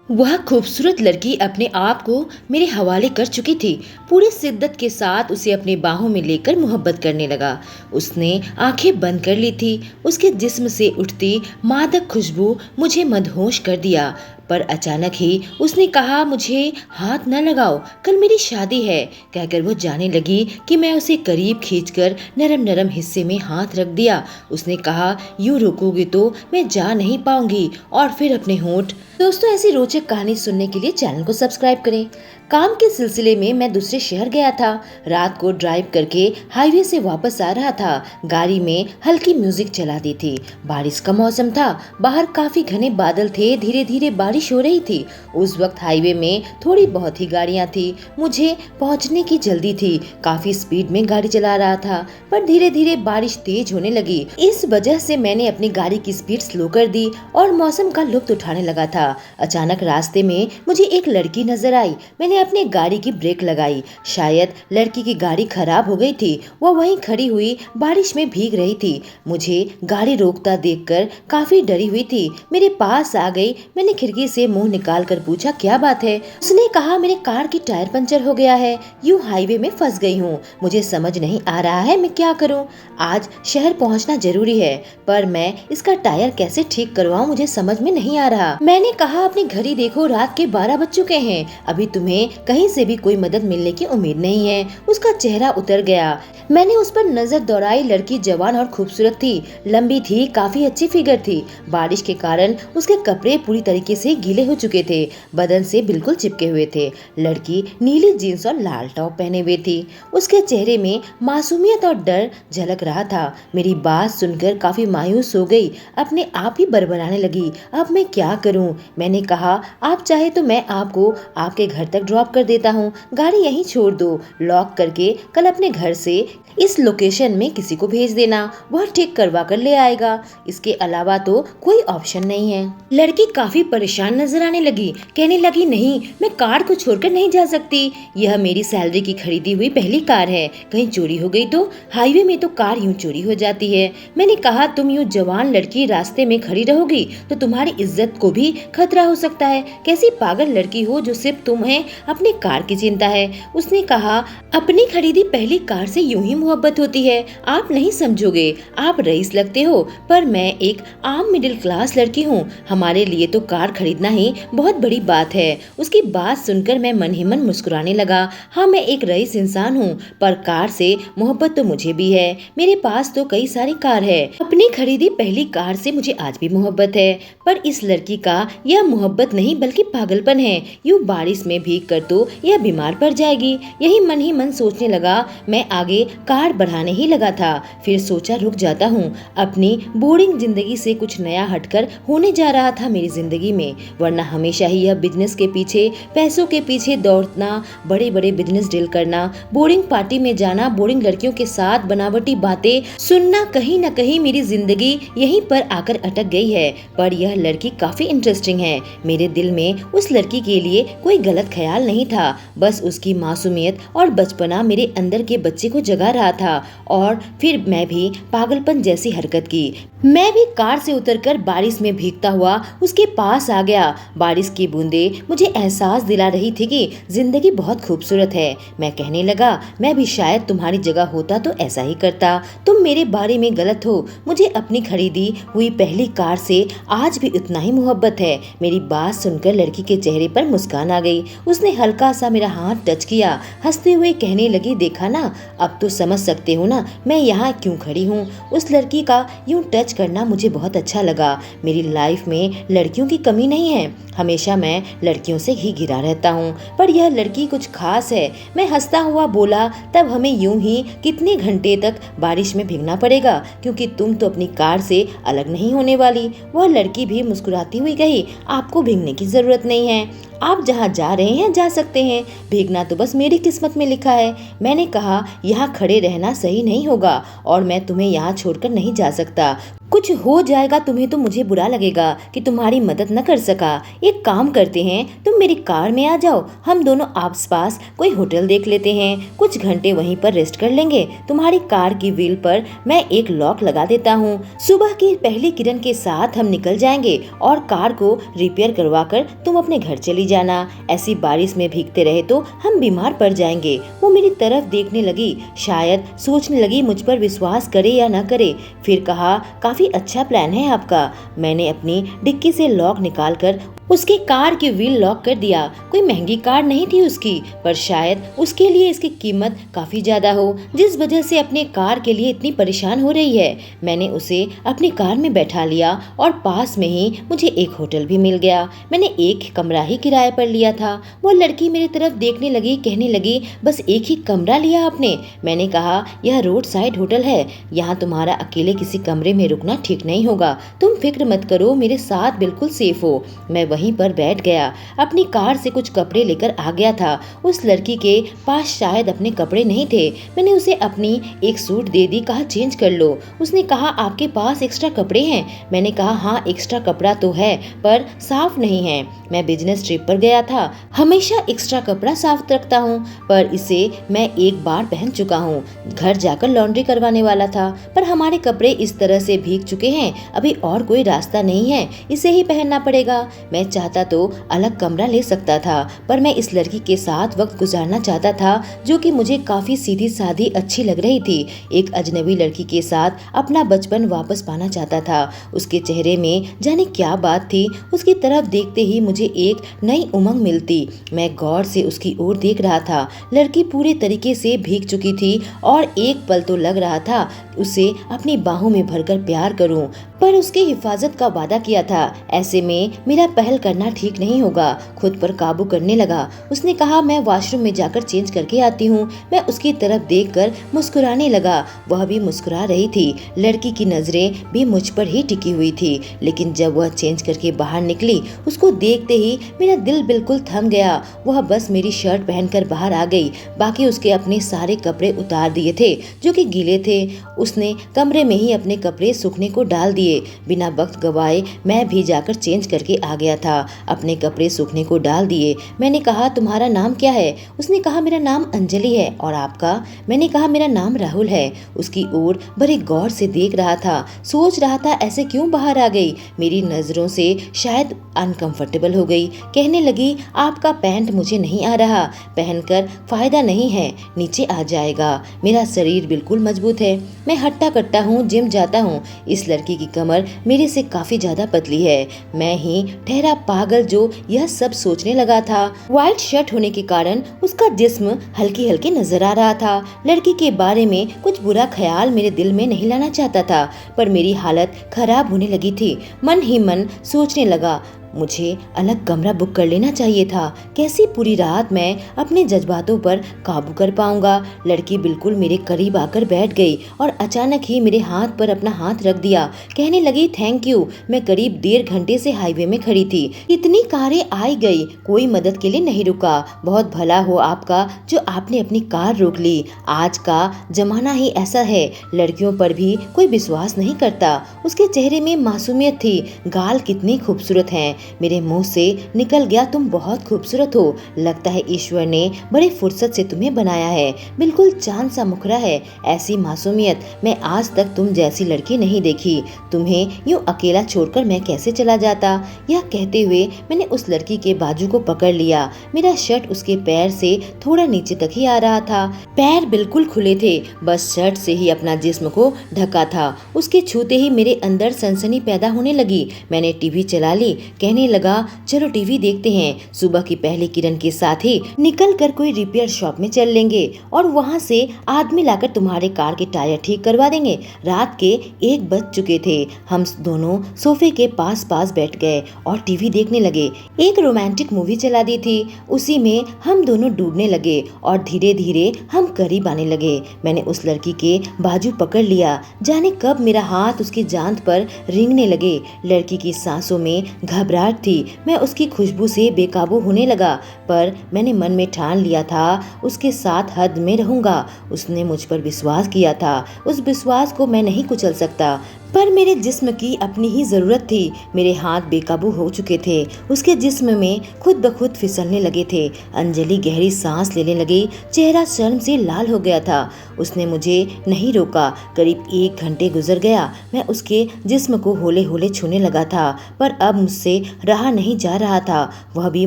वह खूबसूरत लड़की अपने आप को मेरे हवाले कर चुकी थी। पूरी शिद्दत के साथ उसे अपनी बाहों में लेकर मोहब्बत करने लगा। उसने आंखें बंद कर ली थी। उसके जिस्म से उठती मादक खुशबू मुझे मदहोश कर दिया। पर अचानक ही उसने कहा, मुझे हाथ न लगाओ, कल मेरी शादी है। कहकर वो जाने लगी कि मैं उसे करीब खींचकर नरम नरम हिस्से में हाथ रख दिया। उसने कहा, यूं रुकोगे तो मैं जा नहीं पाऊंगी। और फिर अपने होंठ। दोस्तों, ऐसी रोचक कहानी सुनने के लिए चैनल को सब्सक्राइब करें। काम के सिलसिले में मैं दूसरे शहर गया था। रात को ड्राइव करके हाईवे से वापस आ रहा था। गाड़ी में हल्की म्यूजिक चला दी थी। बारिश का मौसम था। बाहर काफी घने बादल थे। धीरे धीरे बारिश हो रही थी। उस वक्त हाईवे में थोड़ी बहुत ही गाड़ियां थी। मुझे पहुंचने की जल्दी थी। काफी स्पीड में गाड़ी चला रहा था, पर धीरे धीरे बारिश तेज होने लगी। इस वजह से मैंने अपनी गाड़ी की स्पीड स्लो कर दी और मौसम का लुत्फ उठाने लगा था। अचानक रास्ते में मुझे एक लड़की नजर आई। मैंने अपनी गाड़ी की ब्रेक लगाई। शायद लड़की की गाड़ी खराब हो गई थी। वह वहीं खड़ी हुई बारिश में भीग रही थी। मुझे गाड़ी रोकता देखकर काफी डरी हुई थी। मेरे पास आ गई। मैंने खिड़की से मुंह निकाल कर पूछा, क्या बात है? उसने कहा, मेरे कार की टायर पंचर हो गया है। यूं हाईवे में फंस गई हूँ। मुझे समझ नहीं आ रहा है मैं क्या करूँ। आज शहर पहुँचना जरूरी है, पर मैं इसका टायर कैसे ठीक करवाऊँ मुझे समझ में नहीं आ रहा। मैंने कहा, अपनी घड़ी देखो, रात के 12 बज चुके हैं। अभी तुम्हें कहीं से भी कोई मदद मिलने की उम्मीद नहीं है। उसका चेहरा उतर गया। मैंने उस पर नजर दौड़ाई। लड़की जवान और खूबसूरत थी। लंबी थी, काफी अच्छी फिगर थी। बारिश के कारण उसके कपड़े पूरी तरीके से गीले हो चुके थे। बदन से बिल्कुल चिपके हुए थे। लड़की नीली जींस और लाल टॉप पहने हुए थी। उसके चेहरे में मासूमियत और डर झलक रहा था। मेरी बात सुनकर काफी मायूस हो गई। अपने आप ही बड़बड़ाने लगी। अब मैं क्या करूं? मैंने कहा, आप चाहे तो मैं आपको आपके घर तक ड्रॉप कर देता हूँ। गाड़ी यहीं छोड़ दो। लॉक करके कल अपने घर से इस लोकेशन में किसी को भेज देना। वह ठीक करवा कर ले आएगा। इसके अलावा तो कोई ऑप्शन नहीं है। लड़की काफी परेशान नजर आने लगी। कहने लगी, नहीं, मैं कार को छोड़कर नहीं जा सकती। यह मेरी सैलरी की खरीदी हुई पहली कार है। कहीं चोरी हो गई तो? हाईवे में तो कार यूं चोरी हो जाती है। मैंने कहा, तुम यूं जवान लड़की रास्ते में खड़ी रहोगी तो तुम्हारी इज्जत को भी खतरा हो सकता है। कैसी पागल लड़की हो जो सिर्फ तुम्हें अपनी कार की चिंता है। उसने कहा, अपनी खरीदी पहली कार से यूं ही मोहब्बत होती है। आप नहीं समझोगे। आप रईस लगते हो, पर मैं एक आम मिडिल क्लास लड़की हूँ। हमारे लिए तो कार खरीदना ही बहुत बड़ी बात है। उसकी बात सुनकर मैं मन ही मन मुस्कुराने लगा। हाँ, मैं एक रईस इंसान हूँ, पर कार से मोहब्बत तो मुझे भी है। मेरे पास तो कई सारी कार है। अपनी खरीदी पहली कार से मुझे आज भी मोहब्बत है। पर इस लड़की का यह मोहब्बत नहीं बल्कि पागलपन है। यूं बारिश में भीग कर तो यह बीमार पड़ जाएगी। यही मन ही मन सोचने लगा। मैं आगे कार बढ़ाने ही लगा था। फिर सोचा, रुक जाता हूँ। अपनी बोरिंग जिंदगी से कुछ नया हटकर होने जा रहा था मेरी जिंदगी में। वरना हमेशा ही यह बिजनेस के पीछे, पैसों के पीछे दौड़ना, बड़े बड़े बिजनेस डील करना, बोरिंग पार्टी में जाना, बोरिंग लड़कियों के साथ बनावटी बातें सुनना, कहीं न कहीं मेरी जिंदगी यहीं पर आकर अटक गई है। पर यह लड़की काफी इंटरेस्टिंग है। मेरे दिल में उस लड़की के लिए कोई गलत ख्याल नहीं था। बस उसकी मासूमियत और बचपना मेरे अंदर के बच्चे को जगा रहा था। और फिर मैं भी पागलपन जैसी हरकत की। मैं भी कार से उतरकर बारिश में भीगता हुआ उसके पास आ गया। बारिश की बूंदें मुझे एहसास दिला रही थी कि जिंदगी बहुत खूबसूरत है। मैं कहने लगा, मैं भी शायद तुम्हारी जगह होता तो ऐसा ही करता। तुम मेरे बारे में गलत हो। मुझे अपनी खरीदी हुई पहली कार से आज भी उतना ही मोहब्बत है। मेरी बात सुनकर लड़की के चेहरे पर मुस्कान आ गई। उसने हल्का सा मेरा हाथ टच किया। हंसते हुए कहने लगी, देखा ना, अब तो समझ सकते हो ना मैं यहाँ क्यों खड़ी हूँ। उस लड़की का यूं टच करना मुझे बहुत अच्छा लगा। मेरी लाइफ में लड़कियों की कमी नहीं है। हमेशा मैं लड़कियों से ही घिरा रहता हूँ, पर यह लड़की कुछ खास है। मैं हंसता हुआ बोला, तब हमें यूं ही कितने घंटे तक बारिश में भीगना पड़ेगा, क्योंकि तुम तो अपनी कार से अलग नहीं होने वाली। वह लड़की भी मुस्कुराती हुई कही, आपको भीगने की जरूरत नहीं है। आप जहाँ जा रहे हैं जा सकते हैं, भीगना तो बस मेरी किस्मत में लिखा है। मैंने कहा, यहाँ खड़े रहना सही नहीं होगा और मैं तुम्हें यहाँ छोड़कर नहीं जा सकता। कुछ हो जाएगा तुम्हें तो मुझे बुरा लगेगा कि तुम्हारी मदद न कर सका। एक काम करते हैं, तुम मेरी कार में आ जाओ, हम दोनों आस पास कोई होटल देख लेते हैं, कुछ घंटे वहीं पर रेस्ट कर लेंगे। तुम्हारी कार की व्हील पर मैं एक लॉक लगा देता हूँ। सुबह की पहली किरण के साथ हम निकल जाएंगे और कार को रिपेयर करवा कर तुम अपने घर चली जाना। ऐसी बारिश में भीगते रहे तो हम बीमार पड़ जाएंगे। वो मेरी तरफ देखने लगी, शायद सोचने लगी मुझ पर विश्वास करे या न करे। फिर कहा, काफी अच्छा प्लान है आपका। मैंने अपनी डिक्की से लॉक निकालकर उसकी कार की व्हील लॉक कर दिया। कोई महंगी कार नहीं थी उसकी, पर शायद उसके लिए इसकी कीमत काफी ज्यादा हो, जिस वजह से अपने कार के लिए इतनी परेशान हो रही है। मैंने उसे अपनी कार में बैठा लिया और पास में ही मुझे एक होटल भी मिल गया। मैंने एक कमरा ही किराए पर लिया था। वो लड़की मेरी तरफ देखने लगी, कहने लगी, बस एक ही कमरा लिया आपने? मैंने कहा, यह रोड साइड होटल है, यहाँ तुम्हारा अकेले किसी कमरे में रुकना ठीक नहीं होगा। तुम फिक्र मत करो, मेरे साथ बिल्कुल सेफ हो। मैं वहीं पर बैठ गया, अपनी कार से कुछ कपड़े लेकर आ गया था। उस लड़की के पास शायद अपने कपड़े नहीं थे। मैंने उसे अपनी एक सूट दे दी, कहा चेंज कर लो। उसने कहा, आपके पास एक्स्ट्रा कपड़े हैं? मैंने कहा, हाँ एक्स्ट्रा कपड़ा तो है, पर साफ नहीं है। मैं बिजनेस ट्रिप पर गया था, हमेशा एक्स्ट्रा कपड़ा साफ रखता हूँ, पर इसे मैं एक बार पहन चुका हूँ। घर जाकर लॉन्ड्री करवाने वाला था, पर हमारे कपड़े इस तरह से भीग चुके हैं, अभी और कोई रास्ता नहीं है, इसे ही पहनना पड़ेगा। मैं चाहता तो अलग कमरा ले सकता था, पर मैं इस लड़की के साथ वक्त गुजारना चाहता था, जो कि मुझे काफी सीधी सादी अच्छी लग रही थी। एक अजनबी लड़की के साथ अपना बचपन वापस पाना चाहता था। उसके चेहरे में जाने क्या बात थी, उसकी तरफ देखते ही मुझे एक नई उमंग मिलती। मैं गौर से उसकी ओर देख रहा था। लड़की पूरे तरीके से भीग चुकी थी और एक पल तो लग रहा था उसे अपनी बाहों में भरकर प्यार करूं, पर उसकी हिफाजत का वादा किया था। ऐसे में मेरा पहल करना ठीक नहीं होगा। खुद पर काबू करने लगा। उसने कहा, मैं वॉशरूम में जाकर चेंज करके आती हूँ। मैं उसकी तरफ देखकर मुस्कुराने लगा, वह भी मुस्कुरा रही थी। लड़की की नजरें भी मुझ पर ही टिकी हुई थी, लेकिन जब वह चेंज करके बाहर निकली, उसको देखते ही मेरा दिल बिल्कुल थम गया। वह बस मेरी शर्ट पहनकर बाहर आ गई, बाकी उसके अपने सारे कपड़े उतार दिए थे जो कि गीले थे। उसने कमरे में ही अपने कपड़े सूखने को डाल दिए। बिना वक्त गवाए मैं भी जाकर चेंज करके आ गया था। अपने कपड़े सूखने को डाल दिए। मैंने कहा, तुम्हारा नाम क्या है? उसने कहा, मेरा नाम अंजलि है। और आपका? मैंने कहा, मेरा नाम राहुल है। उसकी ओर बड़े गौर से देख रहा था, सोच रहा था ऐसे क्यों बाहर आ गई। मेरी नजरों से शायद अनकंफर्टेबल हो गई। कहने लगी, आपका पैंट मुझे नहीं आ रहा, पहनकर फायदा नहीं है, नीचे आ जाएगा। मेरा शरीर बिल्कुल मजबूत है, मैं हट्टा कट्टा हूँ, जिम जाता हूँ। इस लड़की की कमर मेरे से काफी ज्यादा पतली है। मैं ही ठहरा पागल जो यह सब सोचने लगा था। व्हाइट शर्ट होने के कारण उसका जिस्म हल्की हल्की नजर आ रहा था। लड़की के बारे में कुछ बुरा ख्याल मेरे दिल में नहीं लाना चाहता था, पर मेरी हालत खराब होने लगी थी। मन ही मन सोचने लगा, मुझे अलग कमरा बुक कर लेना चाहिए था। कैसी पूरी रात मैं अपने जज्बातों पर काबू कर पाऊंगा। लड़की बिल्कुल मेरे करीब आकर बैठ गई और अचानक ही मेरे हाथ पर अपना हाथ रख दिया। कहने लगी, थैंक यू। मैं करीब 1.5 घंटे से हाईवे में खड़ी थी, इतनी कारें आई गई, कोई मदद के लिए नहीं रुका। बहुत भला हो आपका जो आपने अपनी कार रोक ली। आज का जमाना ही ऐसा है, लड़कियों पर भी कोई विश्वास नहीं करता। उसके चेहरे में मासूमियत थी। गाल कितने खूबसूरत हैं। मेरे मुंह से निकल गया, तुम बहुत खूबसूरत हो। लगता है ईश्वर ने बड़े फुर्सत से तुम्हें बनाया है, बिल्कुल चांद सा मुखरा है। ऐसी मासूमियत मैं आज तक तुम जैसी लड़की नहीं देखी। तुम्हें यूं अकेला छोड़कर मैं कैसे चला जाता। यह कहते हुए मैंने उस लड़की के बाजू को पकड़ लिया। मेरा शर्ट उसके पैर से थोड़ा नीचे तक ही आ रहा था। पैर बिल्कुल खुले थे, बस शर्ट से ही अपना जिस्म को ढका था। उसके छूते ही मेरे अंदर सनसनी पैदा होने लगी। मैंने टीवी चला ली, कहने लगा, चलो टीवी देखते हैं। सुबह की पहली किरण के साथ ही निकल कर कोई रिपेयर शॉप में चल लेंगे और वहाँ से आदमी लाकर तुम्हारे कार के टायर ठीक करवा देंगे। रात के 1 बज चुके थे। हम दोनों सोफे के पास पास बैठ गए और टीवी देखने लगे। एक रोमांटिक मूवी चला दी थी, उसी में हम दोनों डूबने लगे और धीरे धीरे हम करीब आने लगे। मैंने उस लड़की के बाजू पकड़ लिया, जाने कब मेरा हाथ उसकी जांघ पर रेंगने लगे। लड़की की सांसों में घबराहट खटखटाहट थी। मैं उसकी खुशबू से बेकाबू होने लगा, पर मैंने मन में ठान लिया था उसके साथ हद में रहूंगा। उसने मुझ पर विश्वास किया था, उस विश्वास को मैं नहीं कुचल सकता। पर मेरे जिस्म की अपनी ही जरूरत थी। मेरे हाथ बेकाबू हो चुके थे, उसके जिस्म में खुद ब खुद फिसलने लगे थे। अंजलि गहरी सांस लेने लगी, चेहरा शर्म से लाल हो गया था। उसने मुझे नहीं रोका। करीब 1 घंटे गुजर गया। मैं उसके जिस्म को होले होले छूने लगा था, पर अब मुझसे रहा नहीं जा रहा था। वह भी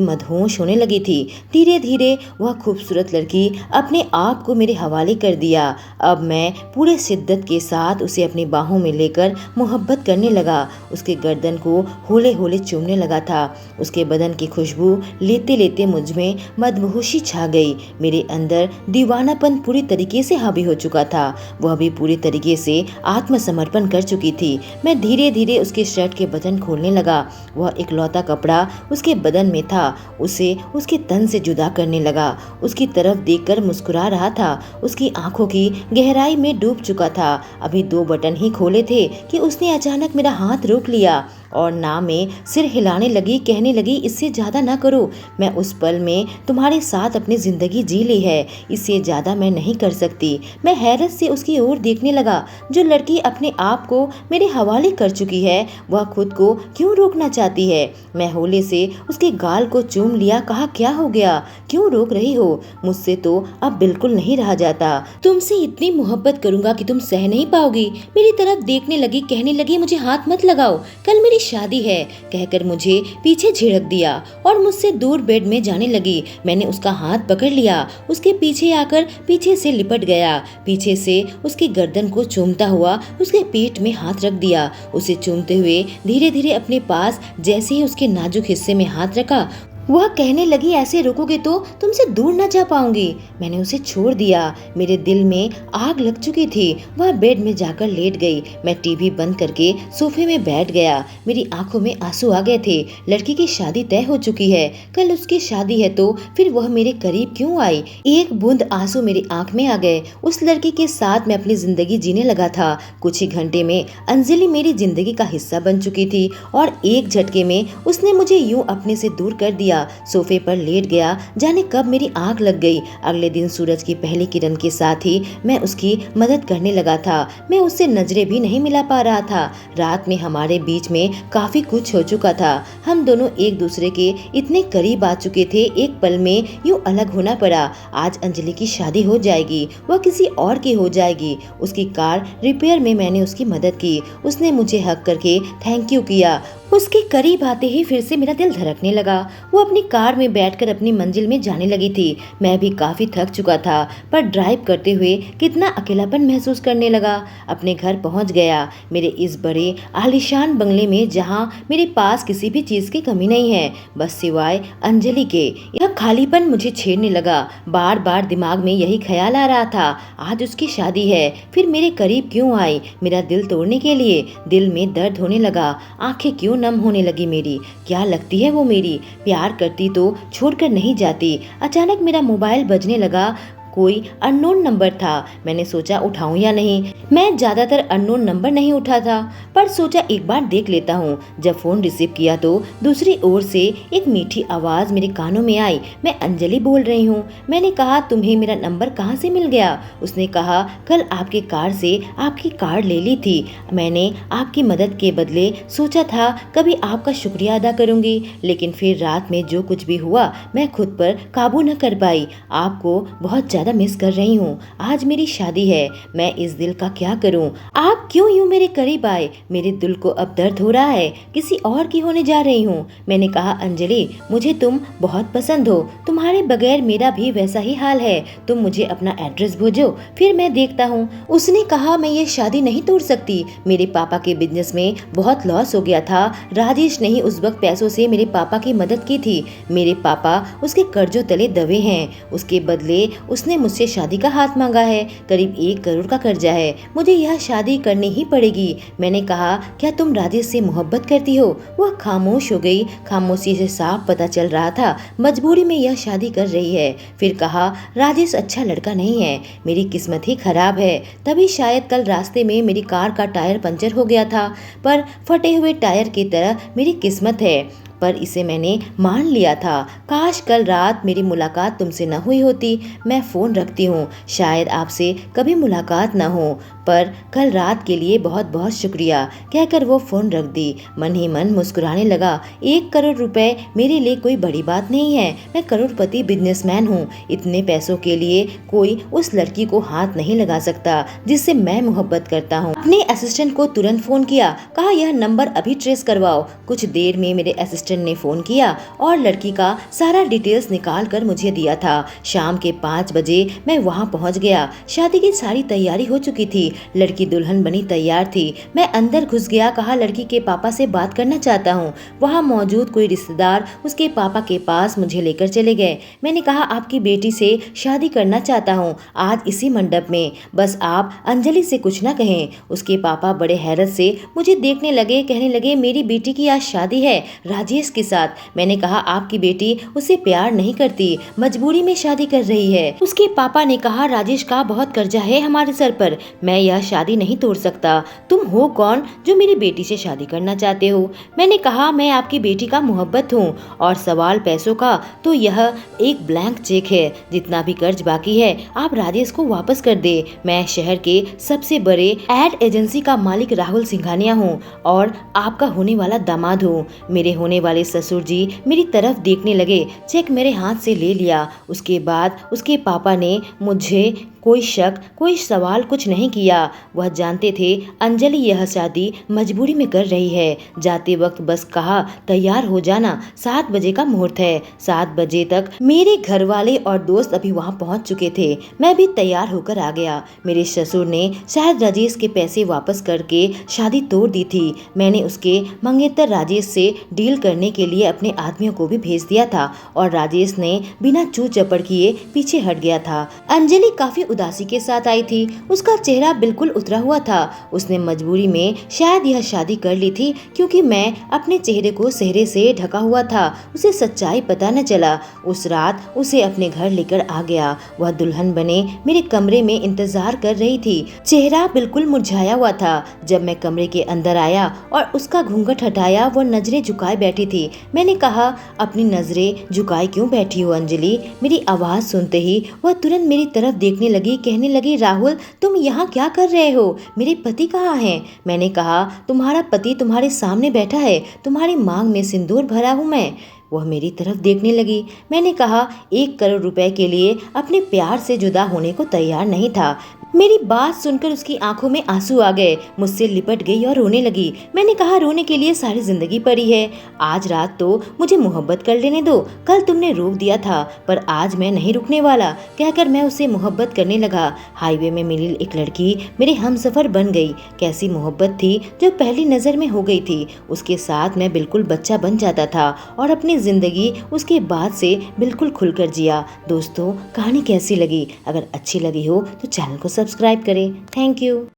मदहोश होने लगी थी। धीरे धीरे वह खूबसूरत लड़की अपने आप को मेरे हवाले कर दिया। अब मैं पूरे शिद्दत के साथ उसे अपनी बाहों में लेकर मोहब्बत करने लगा। उसके गर्दन को होले होले चूमने लगा था। उसके बदन की खुशबू लेते लेते मुझ में मदहोशी छा गई। मेरे अंदर दीवानापन पूरी तरीके से हावी हो चुका था। वह भी पूरी तरीके से आत्मसमर्पण कर चुकी थी। मैं धीरे धीरे उसके शर्ट के बटन खोलने लगा। वह इकलौता कपड़ा उसके बदन में था, उसे उसके तन से जुदा करने लगा। उसकी तरफ देखकर मुस्कुरा रहा था। उसकी आंखों की गहराई में डूब चुका था। अभी 2 बटन ही खोले थे कि उसने अचानक मेरा हाथ रोक लिया और ना में सिर हिलाने लगी, कहने लगी, इससे ज्यादा ना करो। मैं उस पल में तुम्हारे साथ अपनी जिंदगी जी ली है, इससे ज्यादा मैं नहीं कर सकती। मैं हैरत से उसकी ओर देखने लगा। जो लड़की अपने आप को मेरे हवाले कर चुकी है, वह खुद को क्यों रोकना चाहती है? मैं होले से उसके गाल को चूम लिया। कहा, क्या हो गया, क्यों रोक रही हो? मुझसे तो अब बिल्कुल नहीं रहा जाता। तुमसे इतनी मोहब्बत करूंगा कि तुम सह नहीं पाओगी। मेरी तरफ देखने लगी, कहने लगी, मुझे हाथ मत लगाओ, कल मेरी शादी है, कहकर मुझे पीछे झिड़क दिया और मुझसे दूर बेड में जाने लगी। मैंने उसका हाथ पकड़ लिया, उसके पीछे आकर पीछे से लिपट गया। पीछे से उसकी गर्दन को चूमता हुआ उसके पेट में हाथ रख दिया। उसे चूमते हुए धीरे धीरे अपने पास जैसे ही उसके नाजुक हिस्से में हाथ रखा, वह कहने लगी, ऐसे रुकोगे तो तुमसे दूर न जा पाऊंगी। मैंने उसे छोड़ दिया। मेरे दिल में आग लग चुकी थी। वह बेड में जाकर लेट गई। मैं टीवी बंद करके सोफे में बैठ गया। मेरी आंखों में आंसू आ गए थे। लड़की की शादी तय हो चुकी है, कल उसकी शादी है, तो फिर वह मेरे करीब क्यों आई? एक बूंद आंसू मेरी आंख में आ गए। उस लड़की के साथ मैं अपनी जिंदगी जीने लगा था। कुछ ही घंटे में अंजलि मेरी जिंदगी का हिस्सा बन चुकी थी और एक झटके में उसने मुझे यूं अपने से दूर कर दिया। सोफे पर लेट गया। जाने कब मेरी आंख लग गई। अगले दिन सूरज की पहली किरण के साथ ही मैं उसकी मदद करने लगा था। मैं उससे नजरें भी नहीं मिला पा रहा था। रात में हमारे बीच में काफी कुछ हो चुका था। हम दोनों एक दूसरे के इतने करीब आ चुके थे, एक पल में यूं अलग होना पड़ा। आज अंजलि की शादी हो जाएगी, वह किसी और की हो जाएगी। उसकी कार रिपेयर में मैंने उसकी मदद की। उसने मुझे हक करके थैंक यू किया। उसके करीब आते ही फिर से मेरा दिल धड़कने लगा। वो अपनी कार में बैठकर अपनी मंजिल में जाने लगी थी। मैं भी काफी थक चुका था, पर ड्राइव करते हुए कितना अकेलापन महसूस करने लगा। अपने घर पहुंच गया, मेरे इस बड़े आलीशान बंगले में, जहां मेरे पास किसी भी चीज की कमी नहीं है, बस सिवाय अंजलि के। यह खालीपन मुझे छेड़ने लगा। बार बार दिमाग में यही ख्याल आ रहा था, आज उसकी शादी है, फिर मेरे करीब क्यों आई? मेरा दिल तोड़ने के लिए। दिल में दर्द होने लगा, आंखें क्यों नम होने लगी मेरी। क्या लगती है वो मेरी? प्यार करती तो छोड़कर नहीं जाती। अचानक मेरा मोबाइल बजने लगा। कोई अननोन नंबर था। मैंने सोचा उठाऊं या नहीं। मैं ज्यादातर अननोन नंबर नहीं उठा था, पर सोचा एक बार देख लेता हूँ। जब फोन रिसीव किया तो दूसरी ओर से एक मीठी आवाज मेरे कानों में आई। मैं अंजलि बोल रही हूँ। मैंने कहा, तुम्हें मेरा नंबर कहाँ से मिल गया? उसने कहा, कल आपके कार से आपकी कार्ड ले ली थी। मैंने आपकी मदद के बदले सोचा था कभी आपका शुक्रिया अदा करूंगी, लेकिन फिर रात में जो कुछ भी हुआ, मैं खुद पर काबू न कर पाई। आपको बहुत ज्यादा मिस कर रही हूँ। आज मेरी शादी है, मैं इस दिल का क्या करूँ? आप क्यों यूं मेरे करीब आए? मेरे दिल को अब दर्द हो रहा है, किसी और की होने जा रही हूँ। मैंने कहा, अंजलि, मुझे तुम बहुत पसंद हो, तुम्हारे बगैर मेरा भी वैसा ही हाल है। तुम मुझे अपना एड्रेस भेजो, फिर मैं देखता हूँ। उसने कहा, मैं ये शादी नहीं तोड़ सकती। मेरे पापा के बिजनेस में बहुत लॉस हो गया था। राजेश ने ही उस वक्त पैसों से मेरे पापा की मदद की थी। मेरे पापा उसके कर्जों तले दबे हैं। उसके बदले उसने मुझसे शादी का हाथ मांगा है। करीब 1 करोड़ का कर्जा है। मुझे यह शादी करनी ही पड़ेगी। मैंने कहा, क्या तुम राजेश से मोहब्बत करती हो? वह खामोश हो गई। खामोशी से साफ पता चल रहा था मजबूरी में यह शादी कर रही है। फिर कहा, राजेश अच्छा लड़का नहीं है, मेरी किस्मत ही खराब है। तभी शायद कल रास्ते में मेरी कार का टायर पंचर हो गया था, पर फटे हुए टायर की तरह मेरी किस्मत है। पर इसे मैंने मान लिया था। काश कल रात मेरी मुलाकात तुमसे न हुई होती। मैं फ़ोन रखती हूँ, शायद आपसे कभी मुलाकात न हो, पर कल रात के लिए बहुत बहुत शुक्रिया, कहकर वो फ़ोन रख दी। मन ही मन मुस्कुराने लगा। 1 करोड़ रुपए मेरे लिए कोई बड़ी बात नहीं है। मैं करोड़पति बिजनेसमैन हूँ। इतने पैसों के लिए कोई उस लड़की को हाथ नहीं लगा सकता जिससे मैं मोहब्बत करता हूँ। अपने असिस्टेंट को तुरंत फ़ोन किया, कहा यह नंबर अभी ट्रेस करवाओ। कुछ देर में मेरे असिस्टेंट ने फ़ोन किया और लड़की का सारा डिटेल्स निकाल कर मुझे दिया था। शाम के 5 बजे मैं वहाँ पहुँच गया। शादी की सारी तैयारी हो चुकी थी। लड़की दुल्हन बनी तैयार थी। मैं अंदर घुस गया, कहा लड़की के पापा से बात करना चाहता हूँ। वहाँ मौजूद कोई रिश्तेदार उसके पापा के पास मुझे लेकर चले गए। मैंने कहा आपकी बेटी से शादी करना चाहता हूँ, आज इसी मंडप में। बस आप अंजलि से कुछ ना कहें। उसके पापा बड़े हैरत से मुझे देखने लगे, कहने लगे मेरी बेटी की आज शादी है राजेश के साथ। मैंने कहा आपकी बेटी उसे प्यार नहीं करती, मजबूरी में शादी कर रही है। उसके पापा ने कहा राजेश का बहुत कर्जा है हमारे सर पर, मैं यह शादी नहीं तोड़ सकता। तुम हो कौन जो मेरी बेटी से शादी करना चाहते हो? मैंने कहा मैं आपकी बेटी का मोहब्बत हूँ, और सवाल पैसों का तो यह एक ब्लैंक चेक है। जितना भी कर्ज बाकी है आप राजेश को वापस कर दे। मैं शहर के सबसे बड़े एड एजेंसी का मालिक राहुल सिंघानिया हूँ और आपका होने वाला दामाद हूँ। मेरे होने वाले ससुर जी मेरी तरफ देखने लगे। चेक मेरे हाथ से ले लिया। उसके बाद उसके पापा ने मुझे कोई शक कोई सवाल कुछ नहीं किया। वह जानते थे अंजलि यह शादी मजबूरी में कर रही है। जाते वक्त बस कहा तैयार हो जाना, 7 बजे का मुहूर्त है। 7 बजे तक मेरे घर वाले और दोस्त अभी वहां पहुंच चुके थे। मैं भी तैयार होकर आ गया। मेरे ससुर ने शायद राजेश के पैसे वापस करके शादी तोड़ दी थी। मैंने उसके मंगेतर राजेश से डील करने के लिए अपने आदमियों को भी भेज दिया था और राजेश ने बिना चू चपड़ किए पीछे हट गया था। अंजलि काफी उदासी के साथ आई थी। उसका चेहरा बिल्कुल उतरा हुआ था। उसने मजबूरी में शायद यह शादी कर ली थी, क्योंकि मैं अपने चेहरे को सेहरे से ढका हुआ था। उसे सच्चाई पता न चला। उस रात उसे अपने घर लेकर आ गया। वह दुल्हन बने मेरे कमरे में इंतजार कर रही थी। चेहरा बिल्कुल मुरझाया हुआ था। जब मैं कमरे के अंदर आया और उसका घूंघट हटाया, वह नजरें झुकाए बैठी थी। मैंने कहा अपनी नजरें झुकाए क्यों बैठी हो अंजलि? मेरी आवाज सुनते ही वह तुरंत मेरी तरफ देखने लगी, कहने लगी राहुल तुम यहाँ क्या कर रहे हो? मेरे पति कहाँ हैं? मैंने कहा तुम्हारा पति तुम्हारे सामने बैठा है, तुम्हारी मांग में सिंदूर भरा हूँ मैं। वह मेरी तरफ देखने लगी। मैंने कहा 1 करोड़ रुपए के लिए अपने प्यार से जुदा होने को तैयार नहीं था। मेरी बात सुनकर उसकी आंखों में आंसू आ गए। मुझसे लिपट गई और रोने लगी। मैंने कहा रोने के लिए सारी जिंदगी पड़ी है। आज रात तो मुझे मोहब्बत कर लेने दो। कल तुमने रोक दिया था, पर आज मैं नहीं रुकने वाला, कहकर मैं उसे मोहब्बत करने लगा। हाईवे में मिली एक लड़की मेरे हमसफर बन गई। कैसी मोहब्बत थी जो पहली नजर में हो गई थी। उसके साथ मैं बिल्कुल बच्चा बन जाता था और अपनी जिंदगी उसके बाद से बिल्कुल खुलकर जिया। दोस्तों कहानी कैसी लगी? अगर अच्छी लगी हो तो चैनल को सब्सक्राइब करें। Thank you.